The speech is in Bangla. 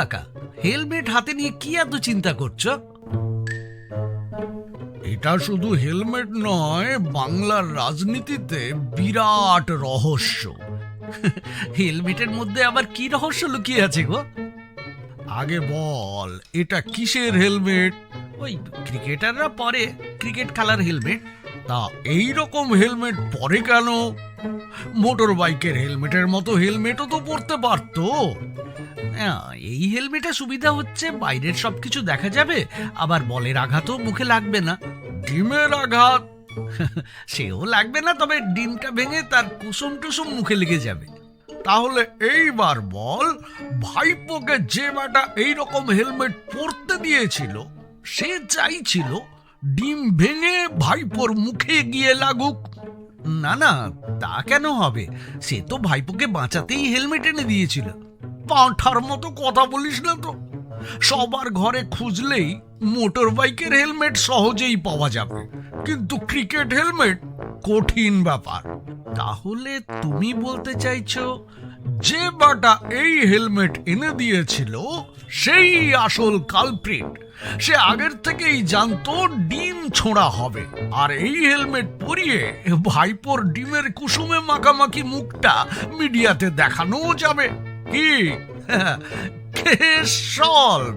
কাকা, হেলমেট হাতে নিয়ে কি এত চিন্তা করছো? এটা শুধু হেলমেট নয়, বাংলার রাজনীতিতে বিরাট রহস্য। হেলমেটের মধ্যে আবার কি রহস্য লুকিয়ে আছে গো? আগে বল, এটা কিসের হেলমেট? ওই ক্রিকেটাররা পরে ক্রিকেট খেলার হেলমেট। তা এই রকম হেলমেট পরে কেন? মোটর বাইকের হেলমেটের মতো হেলমেটও তো পরতে পারতো। এই হেলমেটে সুবিধা হচ্ছে বাইরের সবকিছু দেখা যাবে, আবার বলের আঘাতও মুখে লাগবে না। ডিমের আঘাত? সেও লাগবে না, তবে ডিমটা ভেঙে তার কুসুম টুসুম মুখে লেগে যাবে। তাহলে এইবার বল, ভাইপোকে যে বেটা এইরকম হেলমেট পরতে দিয়েছিল, সে চাইছিল ডিম ভেঙে ভাইপোর মুখে গিয়ে লাগুক। না না, তা কেন হবে? সে তো ভাইপোকে বাঁচাতেই হেলমেট এনে দিয়েছিল। পাঁঠার মতো কথা বলিস না তো। সবার ঘরে খুঁজলেই মোটর বাইকের হেলমেট সহজেই পাওয়া যাবে, কিন্তু ক্রিকেট হেলমেট কঠিন ব্যাপার। তাহলে তুমি বলতে চাইছো যে বাটা এই হেলমেট এনে দিয়েছিল সেই আসল কালপ্রিট। সে আগের থেকেই জানতো ডিম ছোঁড়া হবে, আর এই হেলমেট পরিয়ে ভাইপোর ডিমের কুসুমে মাখামাখি মুখটা মিডিয়াতে দেখানোও যাবে। কি? Case solve.